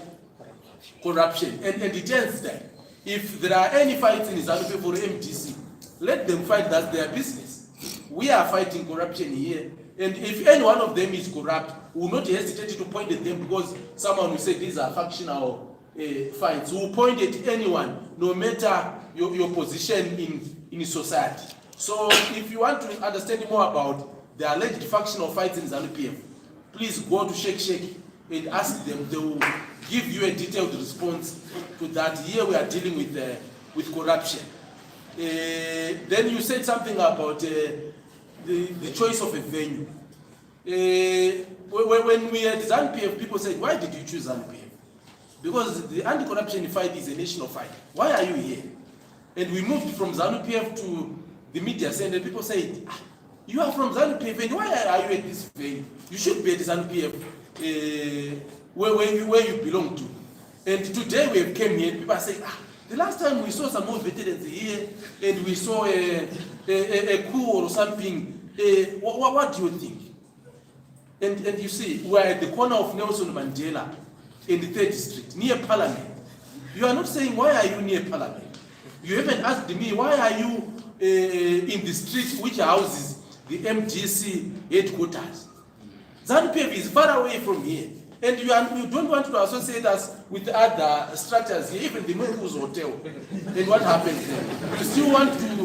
corruption. And it ends there. If there are any fights in ZANU-PF for MDC, let them fight, that's their business. We are fighting corruption here. And if any one of them is corrupt, we will not hesitate to point at them, because someone will say these are factional fights. We will point at anyone, no matter your position in society. So if you want to understand more about the alleged factional fights in ZANU-PF, please go to Shake and ask them. They will give you a detailed response to that. Here we are dealing with corruption. Then you said something about the choice of a venue. When we had ZANU-PF, people said, why did you choose ZANU-PF? Because the anti-corruption fight is a national fight. Why are you here? And we moved from ZANU-PF to the media center. People said, you are from ZANU-PF, and why are you at this venue? You should be at the ZANU-PF where you belong to. And today we have came here, people are saying, the last time we saw some more veterans here, and we saw a coup or something, what do you think? And you see, we are at the corner of Nelson Mandela in the 3rd District, near Parliament. You are not saying, why are you near Parliament? You haven't asked me, why are you in the street which houses the MGC headquarters? ZANU-PF is far away from here. And you don't want to associate us with other structures here, even the Mungu's Hotel. And what happens there? You still want to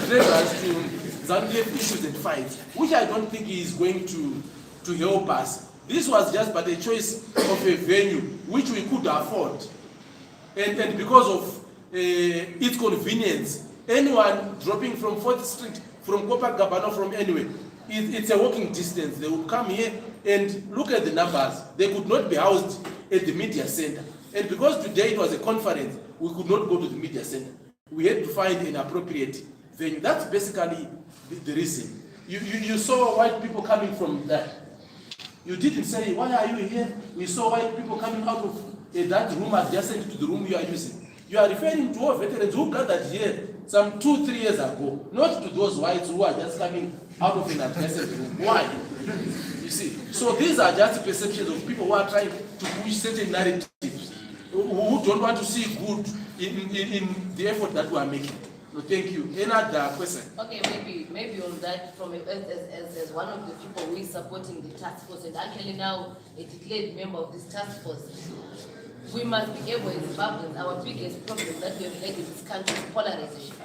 drag us to ZANU-PF issues and fights, which I don't think is going to help us. This was just but a choice of a venue which we could afford. And because of its convenience, anyone dropping from 4th Street, from Copacabana, from anywhere, it's a walking distance. They would come here and look at the numbers. They could not be housed at the media center. And because today it was a conference, we could not go to the media center. We had to find an appropriate venue. That's basically the reason. You saw white people coming from that. You didn't say, why are you here? We saw white people coming out of that room adjacent to the room you are using. You are referring to all veterans who gathered here some 2-3 years ago, not to those whites who are just coming out of an adjacent room. Why? You see, so these are just perceptions of people who are trying to push certain narratives, who don't want to see good in the effort that we are making. No, thank you. Any other question? Okay, maybe on that, from as one of the people who is supporting the task force and actually now a declared member of this task force, we must be able, as Zimbabweans, our biggest problem that we have had in this country is polarization.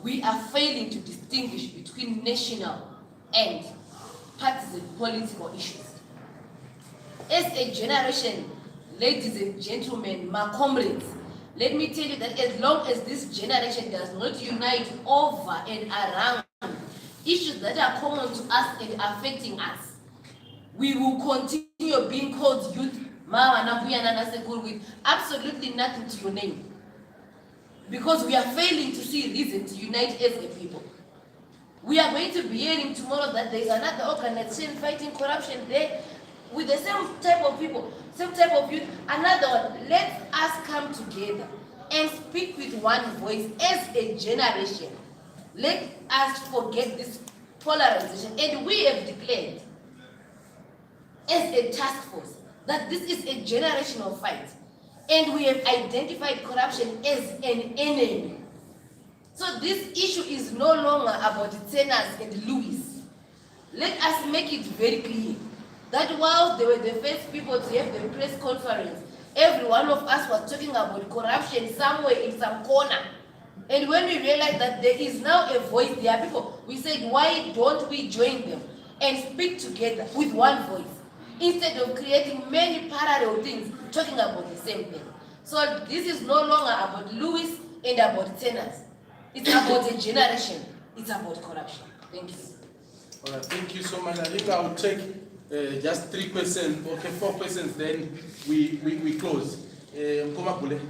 We are failing to distinguish between national and partisan political issues. As a generation, ladies and gentlemen, my comrades, let me tell you that as long as this generation does not unite over and around issues that are common to us and affecting us, we will continue being called youth, with absolutely nothing to your name. Because we are failing to see reason to unite as a people. We are going to be hearing tomorrow that there is another organization fighting corruption there with the same type of people, same type of youth, another one. Let us come together and speak with one voice as a generation. Let us forget this polarization. And we have declared as a task force that this is a generational fight. And we have identified corruption as an enemy. So this issue is no longer about Tsenas and Louis. Let us make it very clear that while they were the first people to have the press conference, every one of us was talking about corruption somewhere in some corner. And when we realized that there is now a voice, there are people, we said, why don't we join them and speak together with one voice, instead of creating many parallel things talking about the same thing. So this is no longer about Louis and about tenants. It's about a generation. It's about corruption. Thank you. All right, thank you so much. I think I will take just 3 questions, okay, 4 questions, then we close. Komakule.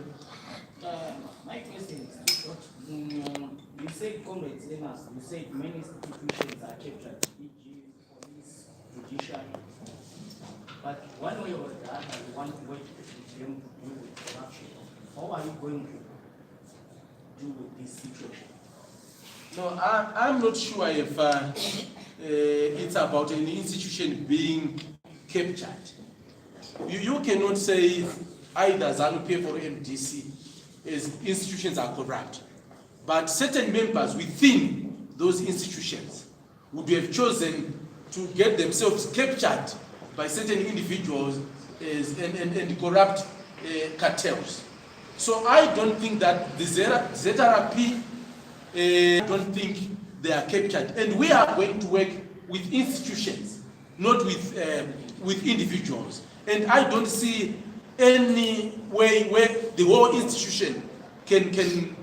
My question is, you said, comrades, you said many institutions are captured, e.g., police, judicial. But one way or the other, you want to work with them to deal with corruption. How are you going to deal with this situation? No, I'm not sure if it's about an institution being captured. You cannot say either ZANU-PF or MDC as institutions are corrupt. But certain members within those institutions would have chosen to get themselves captured by certain individuals and corrupt cartels. So I don't think that the ZRP, I don't think they are captured. And we are going to work with institutions, not with individuals. And I don't see any way where the whole institution can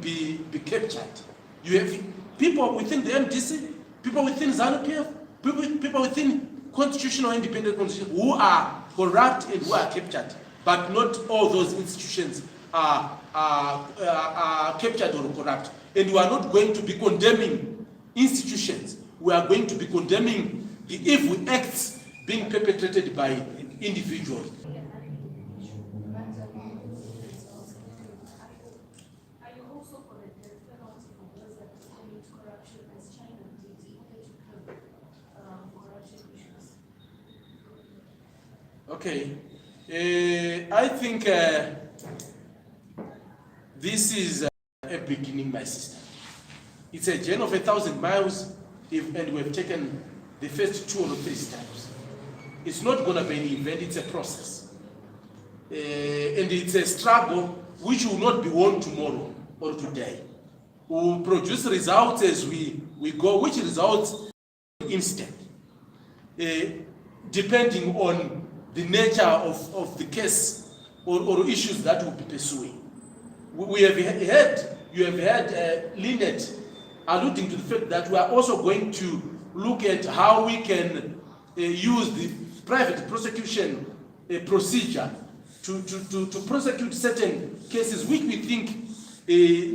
be captured. You have people within the MDC, people within ZANU-PF, people within constitutional independent constitutions who are corrupt and who are captured, but not all those institutions are captured or corrupt. And we are not going to be condemning institutions. We are going to be condemning the evil acts being perpetrated by individuals. Are you also for the death penalty for those that commit corruption as China did in order to curb corruption issues? Okay, I think this is a beginning, my sister. It's a journey of 1,000 miles, and we have taken the first 2 or 3 steps. It's not going to be an event, it's a process. And it's a struggle which will not be won tomorrow or today. We will produce results as we go, which results instant, depending on the nature of the case or issues that we'll be pursuing. You have heard Lynette alluding to the fact that we are also going to look at how we can use the private prosecution procedure to prosecute certain cases which we think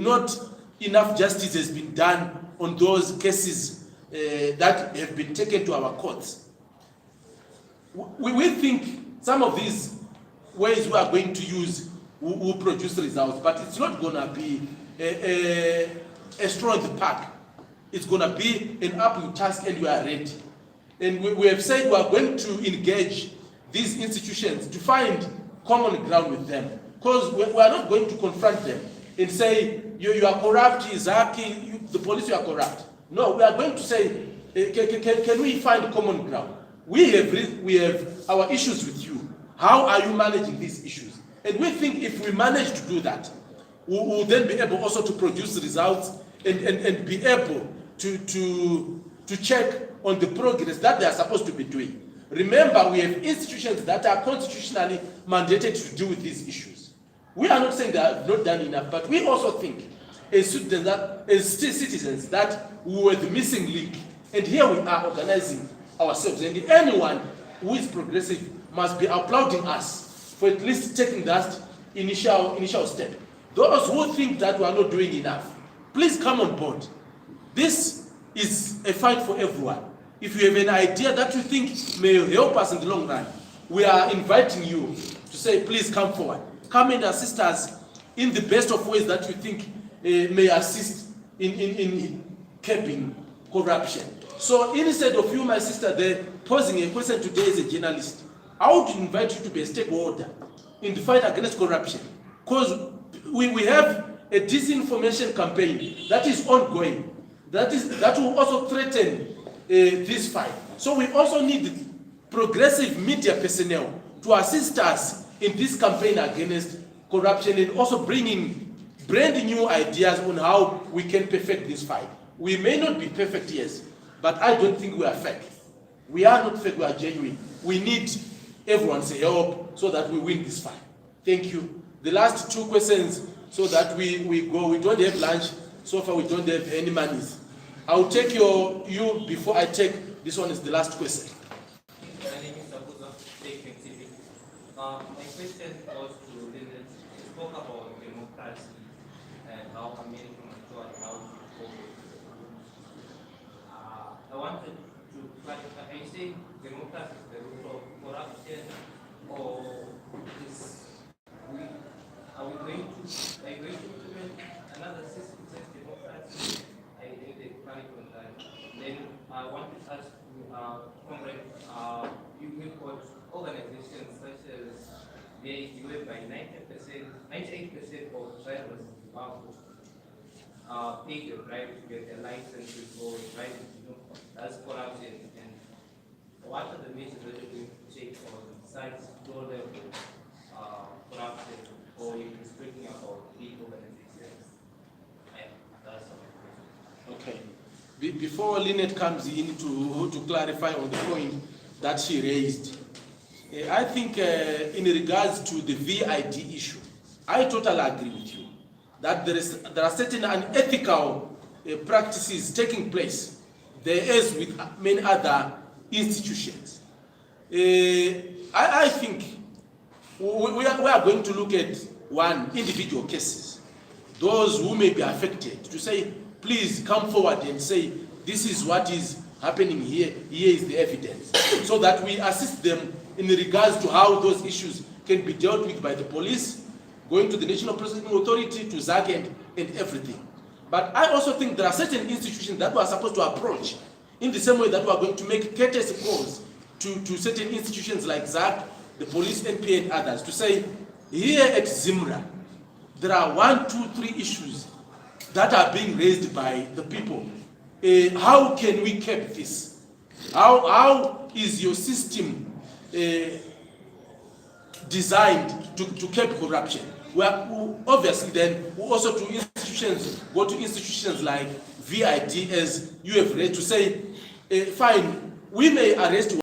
not enough justice has been done on those cases that have been taken to our courts. We think some of these ways we are going to use will produce results, but it's not going to be a straw in the park. It's going to be an uphill task, and we are ready. And we have said we are going to engage these institutions to find common ground with them, because we are not going to confront them and say, you are corrupt, Izaki, the police, you are corrupt. No, we are going to say, can we find common ground? We have our issues with you. How are you managing these issues? And we think if we manage to do that, we will then be able also to produce results and be able to check on the progress that they are supposed to be doing. Remember, we have institutions that are constitutionally mandated to deal with these issues. We are not saying they have not done enough, but we also think as citizens that we were the missing link. And here we are organizing ourselves. And anyone who is progressive must be applauding us for at least taking that initial step. Those who think that we are not doing enough, please come on board. This is a fight for everyone. If you have an idea that you think may help us in the long run, we are inviting you to say, please come forward. Come and assist us in the best of ways that you think may assist in curbing corruption. So instead of you, my sister, there posing a question today as a journalist, I would invite you to be a stakeholder in the fight against corruption. Because we have a disinformation campaign that is ongoing, that will also threaten this fight. So we also need progressive media personnel to assist us in this campaign against corruption and also bringing brand new ideas on how we can perfect this fight. We may not be perfect, yes, but I don't think we are fake. We are not fake, we are genuine. We need everyone's help so that we win this fight. Thank you. The last two questions so that we go. We don't have lunch. So far we don't have any monies. I'll take you before I take this one is the last question. My name is Abuza, my question was to Lynette. You spoke about democracy and how America matured and how to focus. I wanted to clarify, are you saying democracy is the root of corruption, or are you going to implement another system such democracy? I need a clarity on that. Then I wanted to ask you, comrade, you've got organizations such as whereby 98% of drivers in Zimbabwe pay the bribe to get their licenses or driving, that's corruption. And what are the measures that you're going to take on besides low-level corruption, or you're speaking about big organizations? That's all. Okay. Before Lynette comes in to clarify on the point that she raised, I think in regards to the VID issue, I totally agree with you that there are certain unethical practices taking place there is with many other institutions. I think we are going to look at one individual cases, those who may be affected, to say, please come forward and say, this is what is happening here, here is the evidence, so that we assist them in regards to how those issues can be dealt with by the police, going to the National Prosecuting Authority, to ZAC and everything. But I also think there are certain institutions that we are supposed to approach in the same way that we are going to make courtesy calls to certain institutions like ZAC, the police, NPA and others, to say, here at Zimra, there are 1, 2, 3 issues that are being raised by the people. How can we curb this? How is your system designed to curb corruption? Well, obviously then, we also go to institutions like VID, as you have read, to say, fine, we may arrest